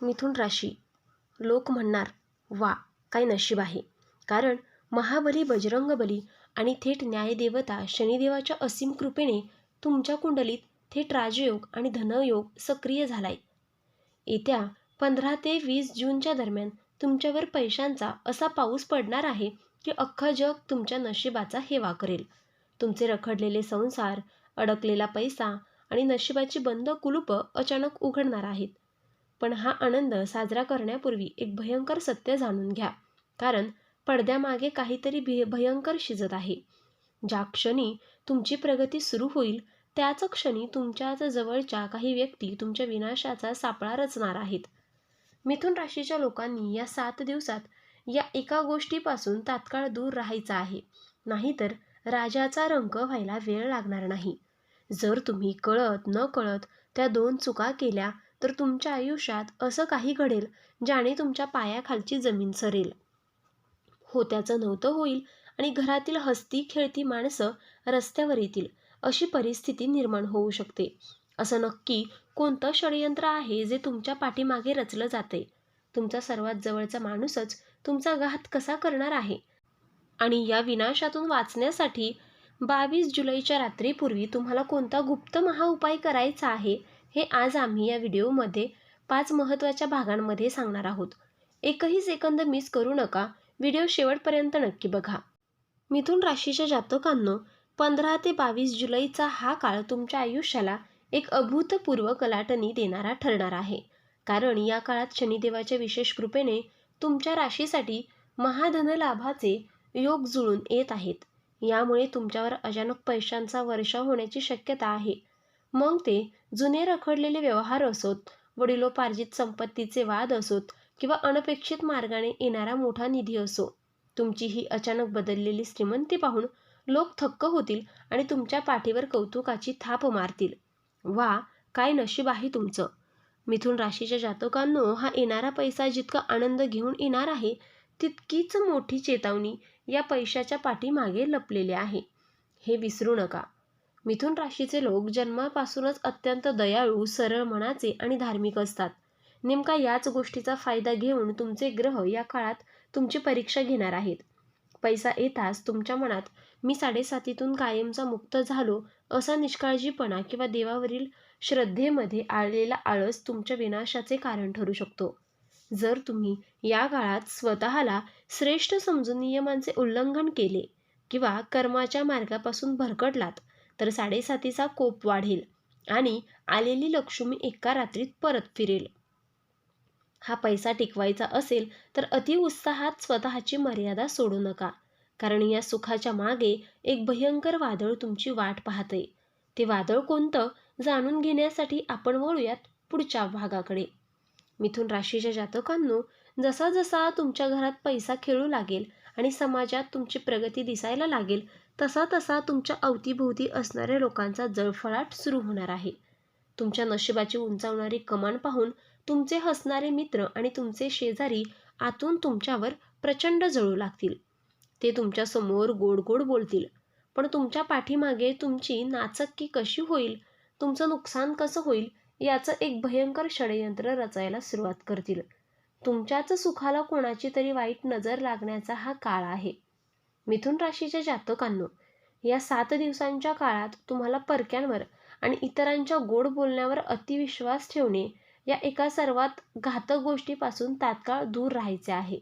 मिथुन राशी. लोक म्हणणार, वा काय नशीब आहे. कारण महाबली बजरंगबली आणि थेट न्यायदेवता शनिदेवाच्या असीम कृपेने तुमच्या कुंडलीत थेट राजयोग आणि धनयोग सक्रिय झालाय. येत्या 15 ते 20 जूनच्या दरम्यान तुमच्यावर पैशांचा असा पाऊस पडणार आहे की अख्खं जग तुमच्या नशिबाचा हेवा करेल. तुमचे रखडलेले संसार, अडकलेला पैसा आणि नशिबाची बंद कुलूपं अचानक उघडणार आहेत. पण हा आनंद साजरा करण्यापूर्वी एक भयंकर सत्य जाणून घ्या. कारण पडद्यामागे काहीतरी भयंकर शिजत आहे. ज्या क्षणी तुमची प्रगती सुरू होईल त्याच क्षणी तुमच्याच जवळच्या काही व्यक्ती तुमच्या विनाशाचा सापळा रचणार आहेत. मिथुन राशीच्या लोकांनी या 7 दिवसात या एका गोष्टीपासून तात्काळ दूर राहायचं आहे. नाहीतर राजाचा रंक व्हायला वेळ लागणार नाही. जर तुम्ही कळत न कळत त्या 2 चुका केल्या तर तुमच्या आयुष्यात असं काही घडेल ज्याने तुमच्या पायाखालची जमीन सरेल. होत्याचं नव्हतं होईल आणि घरातील हसती खेळती माणसं रस्त्यावर येतील अशी परिस्थिती निर्माण होऊ शकते. असं नक्की कोणतं षडयंत्र आहे जे तुमच्या पाठीमागे रचलं जाते? तुमचा सर्वात जवळचा माणूसच तुमचा घात कसा करणार आहे? आणि या विनाशातून वाचण्यासाठी 22 जुलैच्या रात्रीपूर्वी तुम्हाला कोणता गुप्त महाउपाय करायचा आहे हे आज आम्ही या व्हिडिओमध्ये 5 महत्त्वाच्या भागांमध्ये सांगणार आहोत. एकही सेकंद मिस करू नका. व्हिडिओ शेवटपर्यंत नक्की बघा. मिथुन राशीच्या जातकांनो, 15 ते 22 जुलैचा हा काळ तुमच्या आयुष्याला एक अभूतपूर्व कलाटणी देणारा ठरणार आहे. कारण या काळात शनिदेवाच्या विशेष कृपेने तुमच्या राशीसाठी महाधनलाभाचे योग जुळून येत आहेत. यामुळे तुमच्यावर अचानक पैशांचा वर्षाव होण्याची शक्यता आहे. मग ते जुने रखडलेले व्यवहार असोत, वडिलोपार्जित संपत्तीचे वाद असोत किंवा अनपेक्षित मार्गाने येणारा मोठा निधी असो. तुमची ही अचानक बदललेली श्रीमंती पाहून लोक थक्क होतील आणि तुमच्या पाठीवर कौतुकाची थाप मारतील. वा काय नशीब आहे तुमचं. मिथुन राशीच्या जातकांनो, हा येणारा पैसा जितका आनंद घेऊन येणार आहे तितकीच मोठी चेतावणी या पैशाच्या पाठीमागे लपलेली आहे. हे विसरू नका. मिथुन राशीचे लोक जन्मापासूनच अत्यंत दयाळू, सरळ मनाचे आणि धार्मिक असतात. नेमका याच गोष्टीचा फायदा घेऊन तुमचे ग्रह या काळात तुमची परीक्षा घेणार आहेत. पैसा येताच तुमच्या मनात मी 7.5तून कायमचा मुक्त झालो असा निष्काळजीपणा किंवा देवावरील श्रद्धेमध्ये आलेला आळस तुमच्या विनाशाचे कारण ठरू शकतो. जर तुम्ही या काळात स्वतःला श्रेष्ठ समजून नियमांचे उल्लंघन केले किंवा कर्माच्या मार्गापासून भरकटलात तर 7.5चा कोप वाढेल आणि आलेली लक्ष्मी एका रात्रीत परत फिरेल. हा पैसा टिकवायचा असेल तर अतिउत्साहात स्वतःची मर्यादा सोडू नका. कारण या सुखाच्या मागे एक भयंकर वादळ तुमची वाट पाहते. ते वादळ कोणतं जाणून घेण्यासाठी आपण वळूयात पुढच्या भागाकडे. मिथुन राशीच्या जातकांनो, जसा जसा तुमच्या घरात पैसा खेळू लागेल आणि समाजात तुमची प्रगती दिसायला लागेल तसा तसा तुमच्या अवतीभोवती असणाऱ्या लोकांचा जळफळाट सुरू होणार आहे. तुमच्या नशिबाची उंचावणारी कमान पाहून तुमचे हसणारे मित्र आणि तुमचे शेजारी आतून तुमच्यावर प्रचंड जळू लागतील. ते तुमच्या समोर गोड गोड बोलतील, पण तुमच्या पाठीमागे तुमची नाचक्की कशी होईल, तुमचं नुकसान कसं होईल याचं एक भयंकर षडयंत्र रचायला सुरुवात करतील. तुमच्याच सुखाला कोणाची तरी वाईट नजर लागण्याचा हा काळ आहे. मिथुन राशीच्या जातकांनो, या 7 दिवसांच्या काळात तुम्हाला परक्यांवर आणि इतरांच्या गोड बोलण्यावर अतिविश्वास ठेवणे या एका सर्वात घातक गोष्टीपासून तात्काळ दूर राहायचे आहे.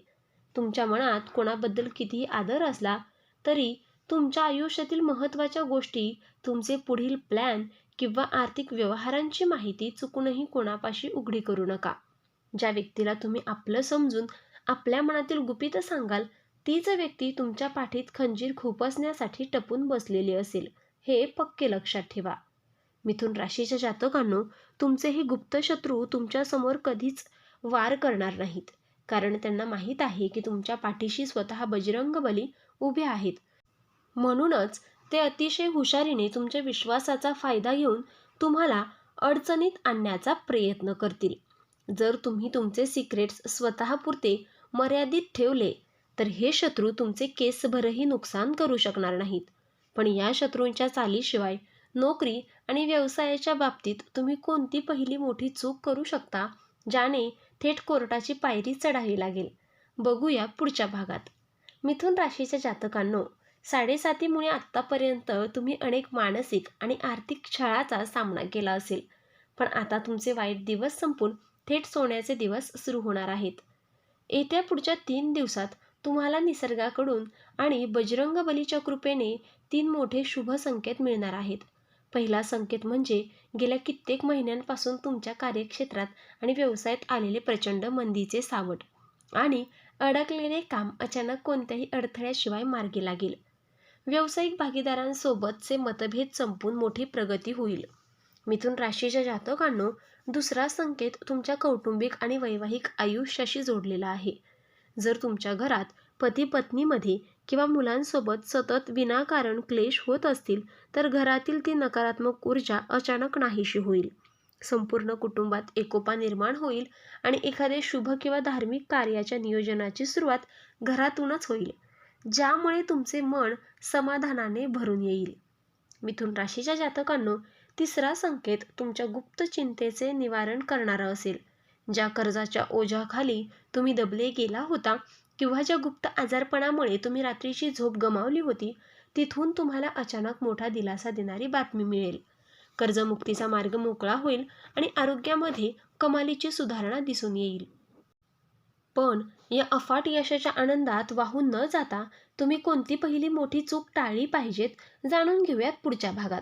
तुमच्या मनात कोणाबद्दल कितीही आदर असला तरी तुमच्या आयुष्यातील महत्त्वाच्या गोष्टी, तुमचे पुढील प्लॅन किंवा आर्थिक व्यवहारांची माहिती चुकूनही कोणापाशी उघडी करू नका. ज्या व्यक्तीला तुम्ही आपलं समजून आपल्या मनातील गुपित सांगाल तीच व्यक्ती तुमच्या पाठीत खंजीर खुपसण्यासाठी टपून बसलेली असेल, हे पक्के लक्षात ठेवा. मिथुन राशीच्या जातकांनो, तुमचेही गुप्त शत्रू तुमच्यासमोर कधीच वार करणार नाहीत. कारण त्यांना माहीत आहे की तुमच्या पाठीशी स्वतः बजरंगबली उभे आहेत. म्हणूनच ते अतिशय हुशारीने तुमच्या विश्वासाचा फायदा घेऊन तुम्हाला अडचणीत आणण्याचा प्रयत्न करतील. जर तुम्ही तुमचे सिक्रेट्स स्वतःपुरते मर्यादित ठेवले तर हे शत्रू तुमचे केसभरही नुकसान करू शकणार नाहीत. पण या शत्रूंच्या चालीशिवाय नोकरी आणि व्यवसायाच्या बाबतीत तुम्ही कोणती पहिली मोठी चूक करू शकता ज्याने थेट कोर्टाची पायरी चढावी लागेल. बघूया पुढच्या भागात. मिथुन राशीच्या जातकांनो, 7.5मुळे आत्तापर्यंत तुम्ही अनेक मानसिक आणि आर्थिक छळाचा सामना केला असेल. पण आता तुमचे वाईट दिवस संपून थेट सोन्याचे दिवस सुरू होणार आहेत. येत्या पुढच्या 3 दिवसात तुम्हाला निसर्गाकडून आणि बजरंग बलीच्या कृपेने 3 मोठे शुभ संकेत मिळणार आहेत. पहिला संकेत म्हणजे गेल्या कित्येक महिन्यांपासून तुमच्या कार्यक्षेत्रात आणि व्यवसायात आलेले प्रचंड मंदीचे सावट आणि अडकलेले काम अचानक कोणत्याही अडथळ्याशिवाय मार्गी लागेल. व्यावसायिक भागीदारांसोबतचे मतभेद संपून मोठी प्रगती होईल. मिथुन राशीच्या जातकांनो, दुसरा संकेत तुमच्या कौटुंबिक आणि वैवाहिक आयुष्याशी जोडलेला आहे. जर तुमच्या घरात पती पत्नीमध्ये किंवा मुलांसोबत सतत विनाकारण क्लेश होत असतील तर घरातील ती नकारात्मक ऊर्जा अचानक नाहीशी होईल. संपूर्ण कुटुंबात एकोपा निर्माण होईल आणि एखादे शुभ किंवा धार्मिक कार्याच्या नियोजनाची सुरुवात घरातूनच होईल, ज्यामुळे तुमचे मन समाधानाने भरून येईल. मिथुन राशीच्या जातकांनो, तिसरा संकेत तुमच्या गुप्त चिंतेचे निवारण करणारा असेल. ज्या कर्जाच्या ओझ्याखाली तुम्ही दबले गेला होता किंवा ज्या गुप्त आजारपणामुळे तुम्ही रात्रीची झोप गमावली होती, तिथून तुम्हाला अचानक मोठा दिलासा देणारी बातमी मिळेल. कर्जमुक्तीचा मार्ग मोकळा होईल आणि आरोग्यामध्ये कमालीची सुधारणा दिसून येईल. पण या अफाट यशाच्या आनंदात वाहून न जाता तुम्ही कोणती पहिली मोठी चूक टाळली पाहिजेत, जाणून घेऊयात पुढच्या भागात.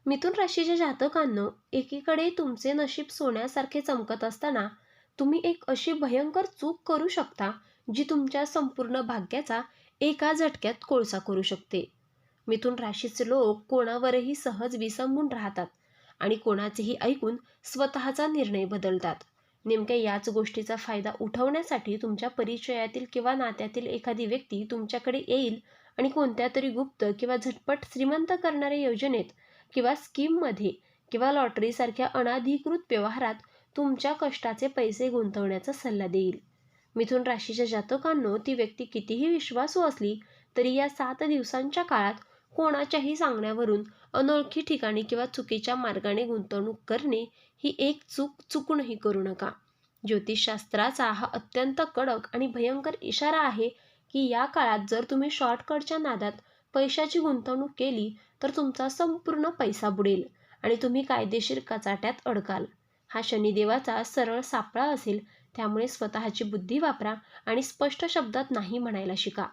मिथुन राशीच्या जातकांनो, एकीकडे तुमचे नशीब सोन्यासारखे चमकत असताना तुम्ही एक अशी भयंकर चूक करू शकता जी तुमच्या संपूर्ण भाग्याचा एका झटक्यात कोळसा करू शकते. मिथुन राशीचे लोक कोणावरही सहज विसंबून राहतात आणि कोणाचेही ऐकून स्वतःचा निर्णय बदलतात. नेमक्या याच गोष्टीचा फायदा उठवण्यासाठी तुमच्या परिचयातील किंवा नात्यातील एखादी व्यक्ती तुमच्याकडे येईल आणि कोणत्या तरी गुप्त किंवा झटपट श्रीमंत करणाऱ्या योजनेत किंवा स्कीममध्ये किंवा लॉटरीसारख्या अनधिकृत व्यवहारात तुमच्या कष्टाचे पैसे गुंतवण्याचा सल्ला देईल. मिथुन राशीच्या जातकांनो, ती व्यक्ती कितीही विश्वासू असली तरी या 7 दिवसांच्या काळात कोणाच्याही सांगण्यावरून अनोळखी ठिकाणी किंवा चुकीच्या मार्गाने गुंतवणूक करणे ही एक चुकूनही करू नका. ज्योतिषशास्त्राचा हा अत्यंत कडक आणि भयंकर इशारा आहे की या काळात जर तुम्ही शॉर्टकटच्या नादात पैशाची गुंतवणूक केली तर तुमचा संपूर्ण पैसा बुडेल आणि तुम्ही कायदेशीर कचाट्यात अडकाल. हा शनिदेवाचा सरळ सापळा असेल, त्यामुळे स्वतःची बुद्धी वापरा आणि स्पष्ट शब्दात नाही म्हणायला शिका.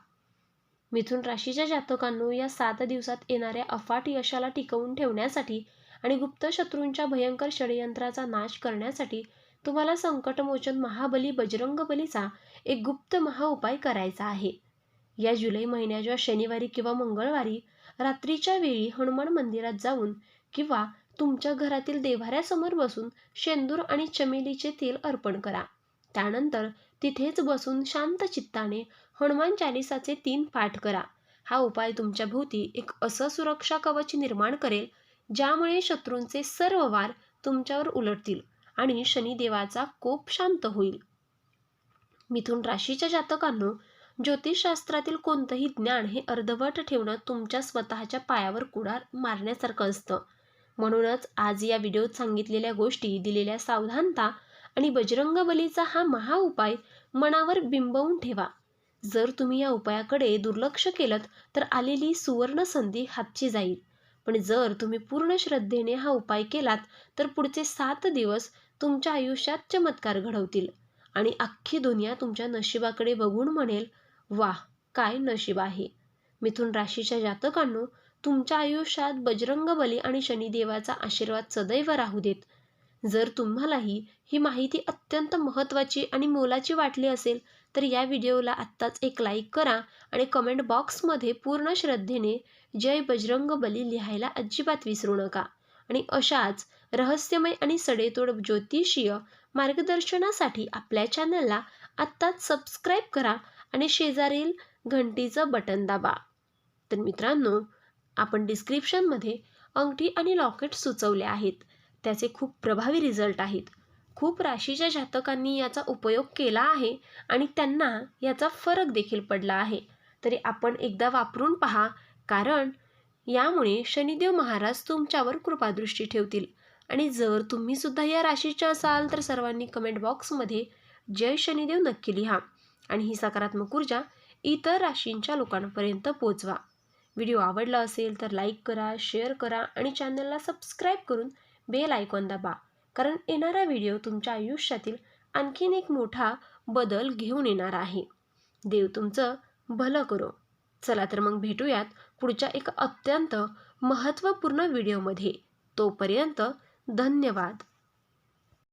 मिथुन राशीच्या जातकांनो, या 7 दिवसात येणाऱ्या अफाट यशाला टिकवून ठेवण्यासाठी आणि गुप्त शत्रूंच्या भयंकर षडयंत्राचा नाश करण्यासाठी तुम्हाला संकटमोचन महाबली बजरंग बलीचा एक गुप्त महाउपाय करायचा आहे. या जुलै महिन्याच्या शनिवारी किंवा मंगळवारी रात्रीच्या वेळी हनुमान मंदिरात जाऊन किंवा तुमच्या घरातील देव्हाऱ्यासमोर बसून शेंदूर आणि चमेलीचे तेल अर्पण करा. त्यानंतर तिथेच बसून शांत चित्ताने हनुमान चालिसाचे 3 पाठ करा. हा उपाय तुमच्या भोवती एक असं सुरक्षा कवच निर्माण करेल ज्यामुळे शत्रूंचे सर्व वार तुमच्यावर उलटतील आणि शनिदेवाचा कोप शांत होईल. मिथुन राशीच्या जातकांनो, ज्योतिषशास्त्रातील कोणतंही ज्ञान हे अर्धवट ठेवणं तुमच्या स्वतःच्या पायावर कुडाळ मारण्यासारखं असतं. म्हणूनच आज या व्हिडिओत सांगितलेल्या गोष्टी, दिलेल्या सावधानता आणि बजरंग बलीचा हा महाउपाय मनावर बिंबवून ठेवा. जर तुम्ही या उपायाकडे दुर्लक्ष केलं तर आलेली सुवर्ण संधी हातची जाईल. पण जर तुम्ही पूर्ण श्रद्धेने हा उपाय केलात तर पुढचे 7 दिवस तुमच्या आयुष्यात चमत्कार घडवतील आणि अख्खी दुनिया तुमच्या नशिबाकडे बघून म्हणेल, वाह, काय नशीब आहे. मिथुन राशीच्या जातकांनो, तुमच्या आयुष्यात बजरंग बली आणि शनिदेवाचा आशीर्वाद सदैव राहू देत. जर तुम्हालाही ही माहिती अत्यंत महत्त्वाची आणि मोलाची वाटली असेल तर या व्हिडिओला आत्ताच एक लाईक करा आणि कमेंट बॉक्समध्ये पूर्ण श्रद्धेने जय बजरंग बली लिहायला अजिबात विसरू नका. आणि अशाच रहस्यमय आणि सडेतोड ज्योतिषीय मार्गदर्शनासाठी आपल्या चॅनलला आत्ताच सबस्क्राईब करा आणि शेजारील घंटीचं बटन दाबा. तर मित्रांनो, आपण डिस्क्रिप्शनमध्ये अंगठी आणि लॉकेट सुचवले आहेत. त्याचे खूप प्रभावी रिझल्ट आहेत. खूप राशीच्या जातकांनी याचा उपयोग केला आहे आणि त्यांना याचा फरक देखील पडला आहे. तरी आपण एकदा वापरून पहा, कारण यामुळे शनिदेव महाराज तुमच्यावर कृपादृष्टी ठेवतील. आणि जर तुम्ही सुद्धा या राशीचे असाल तर सर्वांनी कमेंट बॉक्समध्ये जय शनिदेव नक्की लिहा आणि ही सकारात्मक ऊर्जा इतर राशींच्या लोकांपर्यंत पोहोचवा. व्हिडिओ आवडला असेल तर लाईक करा, शेअर करा आणि चॅनलला सबस्क्राईब करून बेल आयकॉन दाबा, कारण येणारा व्हिडिओ तुमच्या आयुष्यातील आणखीन एक मोठा बदल घेऊन येणार आहे. देव तुमचं भलं करो. चला तर मग भेटूयात पुढच्या एका अत्यंत महत्त्वपूर्ण व्हिडिओमध्ये. तोपर्यंत धन्यवाद.